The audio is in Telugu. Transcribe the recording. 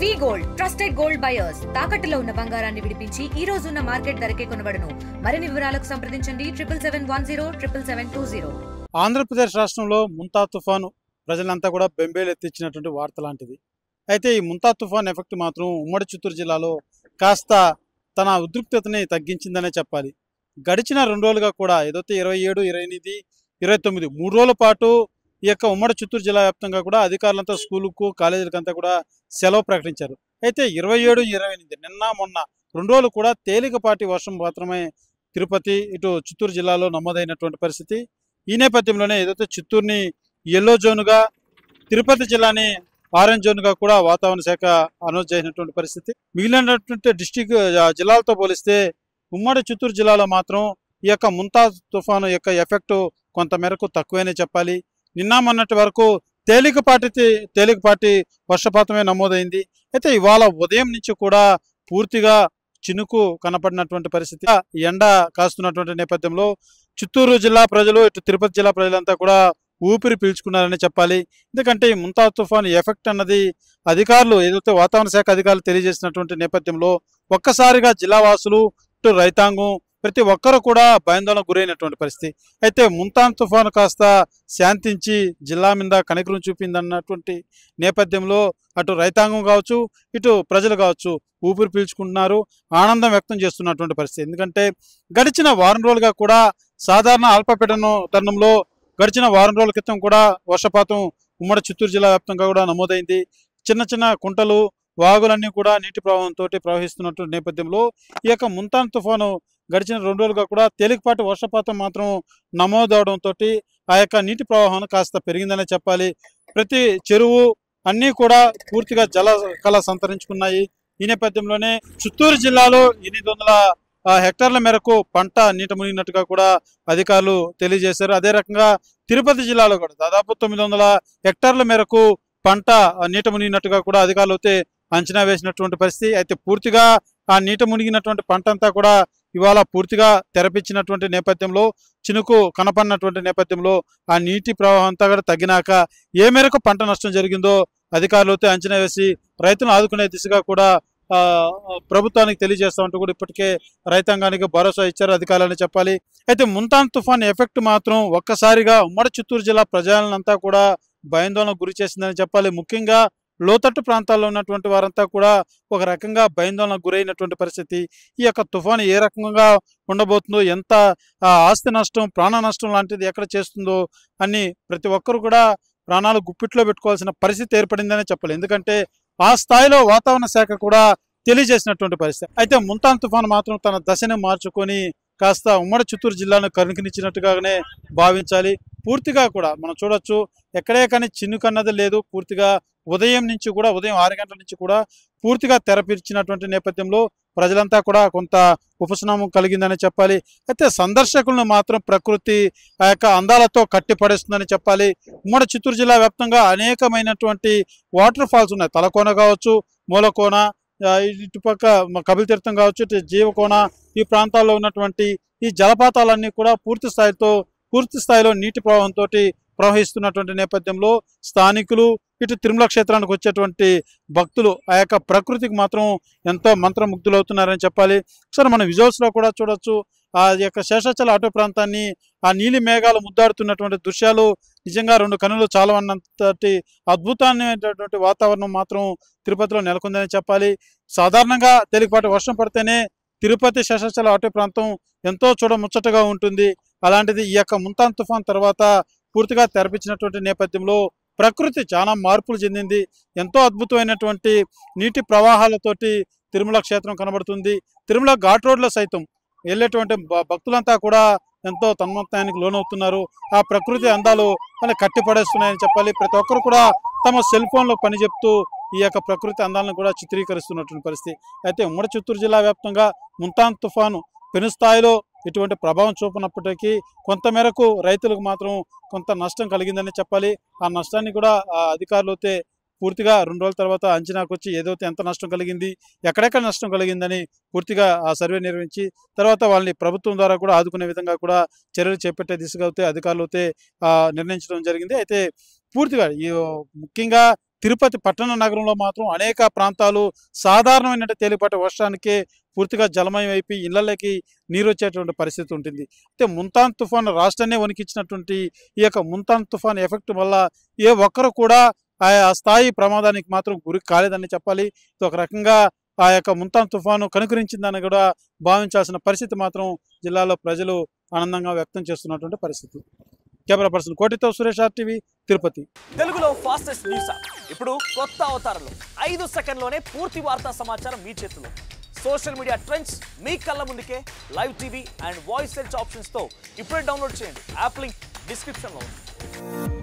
వి గోల్డ్ ట్రస్టెడ్ గోల్డ్ బయర్స్ తాకట్టులో ఉన్న బంగారాన్ని విడిపించి ఈ రోజు ఉన్న మార్కెట్ ధరకే కొనబడును. మరిన్ని వివరాలకు సంప్రదించండి 77107720. ఆంధ్రప్రదేశ్ రాష్ట్రంలో ముంతా తుఫాను ప్రజలంతా కూడా బెంబేలెత్తించినటువంటి వార్త లాంటిది. అయితే ఈ ముంతా తుఫాన్ ఎఫెక్ట్ మాత్రం ఉమ్మడి చిత్తూరు జిల్లాలో కాస్త తన ఉద్రిక్తతని తగ్గించిందనే చెప్పాలి. గడిచిన 2 రోజులుగా కూడా ఏదైతే 27, 28, 29 3 రోజుల పాటు ఈ యొక్క ఉమ్మడి చిత్తూరు జిల్లా వ్యాప్తంగా కూడా అధికారులంతా స్కూలుకు కాలేజీలకంతా కూడా సెలవు ప్రకటించారు. అయితే 27, 28 నిన్న మొన్న 2 రోజులు కూడా తేలికపాటి వర్షం మాత్రమే తిరుపతి ఇటు చిత్తూరు జిల్లాలో నమోదైనటువంటి పరిస్థితి. ఈ నేపథ్యంలోనే ఏదైతే చిత్తూరుని ఎల్లో జోన్గా, తిరుపతి జిల్లాని ఆరెంజ్ జోన్గా కూడా వాతావరణ శాఖ అనౌన్స్ చేసినటువంటి పరిస్థితి. మిగిలినటువంటి జిల్లాలతో పోలిస్తే ఉమ్మడి చిత్తూరు జిల్లాలో మాత్రం ఈ యొక్క ముంతా తుఫాను యొక్క ఎఫెక్ట్ కొంత మేరకు తక్కువనే చెప్పాలి. నిన్న మొన్నటి వరకు తేలికపాటి వర్షపాతమే నమోదైంది. అయితే ఇవాళ ఉదయం నుంచి కూడా పూర్తిగా చినుకు కనపడినటువంటి పరిస్థితి. ఎండ కాస్తున్నటువంటి నేపథ్యంలో చిత్తూరు జిల్లా ప్రజలు ఇటు తిరుపతి జిల్లా ప్రజలంతా కూడా ఊపిరి పీల్చుకున్నారని చెప్పాలి. ఎందుకంటే ఈ ముంతా తుఫాన్ ఎఫెక్ట్ అన్నది అధికారులు ఏదైతే వాతావరణ శాఖ అధికారులు తెలియజేసినటువంటి నేపథ్యంలో ఒక్కసారిగా జిల్లా వాసులు ఇటు రైతాంగం ప్రతి ఒక్కరు కూడా భయాందోళనకు గురైనటువంటి పరిస్థితి. అయితే ముంతా తుఫాను కాస్త శాంతించి జిల్లా మీద కనికరం చూపిందన్నటువంటి నేపథ్యంలో అటు రైతాంగం కావచ్చు, ఇటు ప్రజలు కావచ్చు ఊపిరి పీల్చుకుంటున్నారు, ఆనందం వ్యక్తం చేస్తున్నటువంటి పరిస్థితి. ఎందుకంటే గడిచిన వారం రోజులుగా కూడా సాధారణ అల్పపీడనం తరుణంలో గడిచిన వారం రోజుల క్రితం కూడా వర్షపాతం ఉమ్మడి చిత్తూరు జిల్లా వ్యాప్తంగా కూడా నమోదైంది. చిన్న చిన్న కుంటలు, వాగులన్నీ కూడా నీటి ప్రవాహంతో ప్రవహిస్తున్నటువంటి నేపథ్యంలో ఈ యొక్క ముంతా తుఫాను గడిచిన 2 రోజులుగా కూడా తేలికపాటి వర్షపాతం మాత్రం నమోదవడంతో ఆ యొక్క నీటి ప్రవాహం కాస్త పెరిగిందనే చెప్పాలి. ప్రతి చెరువు అన్నీ కూడా పూర్తిగా జల సంతరించుకున్నాయి. ఈ నేపథ్యంలోనే చిత్తూరు జిల్లాలో 800 హెక్టార్ల మేరకు పంట నీట మునిగినట్టుగా కూడా అధికారులు తెలియజేశారు. అదే రకంగా తిరుపతి జిల్లాలో కూడా దాదాపు 900 హెక్టార్ల మేరకు పంట నీట మునిగినట్టుగా కూడా అధికారులు అయితే అంచనా వేసినటువంటి పరిస్థితి. అయితే పూర్తిగా ఆ నీట మునిగినటువంటి పంట అంతా కూడా ఇవాళ పూర్తిగా తెరపించినటువంటి నేపథ్యంలో, చినుకు కనపడినటువంటి నేపథ్యంలో ఆ నీటి ప్రవాహం అంతా కూడా తగ్గినాక ఏ మేరకు పంట నష్టం జరిగిందో అధికారులు అయితే అంచనా వేసి రైతులను ఆదుకునే దిశగా కూడా ప్రభుత్వానికి తెలియజేస్తామంటూ కూడా ఇప్పటికే రైతాంగానికి భరోసా ఇచ్చారు అధికారులని చెప్పాలి. అయితే ముంతా తుఫాన్ ఎఫెక్ట్ మాత్రం ఒక్కసారిగా ఉమ్మడి చిత్తూరు జిల్లా ప్రజలంతా కూడా భయాందోళనకు గురి చేసిందని చెప్పాలి. ముఖ్యంగా లోతట్టు ప్రాంతాల్లో ఉన్నటువంటి వారంతా కూడా ఒక రకంగా భయాందోళనకు గురైనటువంటి పరిస్థితి. ఈ యొక్క తుఫాను ఏ రకంగా ఉండబోతుందో, ఎంత ఆస్తి నష్టం, ప్రాణ నష్టం లాంటిది ఎక్కడ చేస్తుందో అని ప్రతి ఒక్కరు కూడా ప్రాణాలు గుప్పిట్లో పెట్టుకోవాల్సిన పరిస్థితి ఏర్పడిందనే చెప్పాలి. ఎందుకంటే ఆ స్థాయిలో వాతావరణ శాఖ కూడా తెలియజేసినటువంటి పరిస్థితి. అయితే ముంతా తుఫాను మాత్రం తన దశని మార్చుకొని కాస్త ఉమ్మడి చిత్తూరు జిల్లాను కరుణించినట్టుగానే భావించాలి. పూర్తిగా కూడా మనం చూడొచ్చు, ఎక్కడే కానీ చిన్నుకన్నది లేదు. పూర్తిగా ఉదయం 6 గంటల నుంచి కూడా పూర్తిగా తెరపిచ్చినటువంటి నేపథ్యంలో ప్రజలంతా కూడా కొంత ఉపశమనం కలిగిందని చెప్పాలి. అయితే సందర్శకులను మాత్రం ప్రకృతి ఆ యొక్క అందాలతో కట్టిపడేస్తుందని చెప్పాలి. ఉమ్మడి చిత్తూరు జిల్లా వ్యాప్తంగా అనేకమైనటువంటి వాటర్ ఫాల్స్ ఉన్నాయి. తలకోన కావచ్చు, మూలకోన, ఇటుపక్క కపిల తీర్థం కావచ్చు, ఇటు జీవకోన, ఈ ప్రాంతాల్లో ఉన్నటువంటి ఈ జలపాతాలన్నీ కూడా పూర్తి స్థాయిలో నీటి ప్రవాహంతో ప్రవహిస్తున్నటువంటి నేపథ్యంలో స్థానికులు, ఇటు తిరుమల క్షేత్రానికి వచ్చేటువంటి భక్తులు ఆ యొక్క ప్రకృతికి మాత్రం ఎంతో మంత్రముగ్ధులవుతున్నారని చెప్పాలి. ఒకసారి మనం విజువల్స్లో కూడా చూడొచ్చు, ఆ యొక్క శేషాచల అటవీ ప్రాంతాన్ని ఆ నీలి మేఘాలు ముద్దాడుతున్నటువంటి దృశ్యాలు నిజంగా 2 కన్నులు చాలవన్నంతటి అద్భుతమైనటువంటి వాతావరణం మాత్రం తిరుపతిలో నెలకొందని చెప్పాలి. సాధారణంగా తేలికపాటి వర్షం పడితేనే తిరుపతి శేషాచల అటవీ ప్రాంతం ఎంతో చూడముచ్చటగా ఉంటుంది. అలాంటిది ఈ యొక్క ముంతా తుఫాన్ తర్వాత పూర్తిగా తెరపించినటువంటి నేపథ్యంలో ప్రకృతి చాలా మార్పులు చెందింది. ఎంతో అద్భుతమైనటువంటి నీటి ప్రవాహాలతోటి తిరుమల క్షేత్రం కనబడుతుంది. తిరుమల ఘాట్ రోడ్లో సైతం వెళ్ళేటువంటి భక్తులంతా కూడా ఎంతో తన్మత్తానికి లోనవుతున్నారు. ఆ ప్రకృతి అందాలు కట్టిపడేస్తున్నాయని చెప్పాలి. ప్రతి ఒక్కరు కూడా తమ సెల్ ఫోన్లో పని చెప్తూ ఈ యొక్క ప్రకృతి అందాలను కూడా చిత్రీకరిస్తున్నటువంటి పరిస్థితి. అయితే ఉమ్మడి చిత్తూరు జిల్లా వ్యాప్తంగా ముంతా తుఫాను పెను స్థాయిలో ఇటువంటి ప్రభావం చూపినప్పటికీ కొంతమేరకు రైతులకు మాత్రం కొంత నష్టం కలిగిందని చెప్పాలి. ఆ నష్టాన్ని కూడా అధికారులు అయితే పూర్తిగా 2 రోజుల తర్వాత అంచనాకు వచ్చి ఏదైతే ఎంత నష్టం కలిగింది, ఎక్కడెక్కడ నష్టం కలిగిందని పూర్తిగా ఆ సర్వే నిర్వహించి తర్వాత వాళ్ళని ప్రభుత్వం ద్వారా కూడా ఆదుకునే విధంగా కూడా చర్యలు చేపట్టే దిశగా అయితే అధికారులు అయితే నిర్ణయించడం జరిగింది. అయితే పూర్తిగా ముఖ్యంగా తిరుపతి పట్టణ నగరంలో మాత్రం అనేక ప్రాంతాలు సాధారణమైన తేలిపాటి వర్షానికే పూర్తిగా జలమయం అయిపోయి ఇళ్లలోకి నీరు వచ్చేటువంటి పరిస్థితి ఉంటుంది. అయితే ముంతాన్ తుఫాను రాష్ట్రాన్ని వణికించినటువంటి ఈ యొక్క ముంతాన్ తుఫాను ఎఫెక్ట్ వల్ల ఏ ఒక్కరు కూడా ఆ స్థాయి ప్రమాదానికి మాత్రం గురి కాలేదని చెప్పాలి. ఇది ఒక రకంగా ఆ యొక్క ముంతాన్ తుఫాను కనుకరించిందని కూడా భావించాల్సిన పరిస్థితి మాత్రం జిల్లాలో ప్రజలు ఆనందంగా వ్యక్తం చేస్తున్నటువంటి పరిస్థితి. కెమెరా పర్సన్ కోటితో సురేష్, RTV, తిరుపతి. తెలుగులో ఫాస్టెస్ట్ న్యూస్ ఇప్పుడు కొత్త అవతారంలో 5 సెకండ్లోనే పూర్తి వార్తా సమాచారం మీ చేతిలో. సోషల్ మీడియా ట్రెండ్స్ మీ కళ్ళ ముందుకే live TV and voice search ఆప్షన్స్తో ఇప్పుడే డౌన్లోడ్ చేయండి. యాప్ లింక్ డిస్క్రిప్షన్లో ఉంది.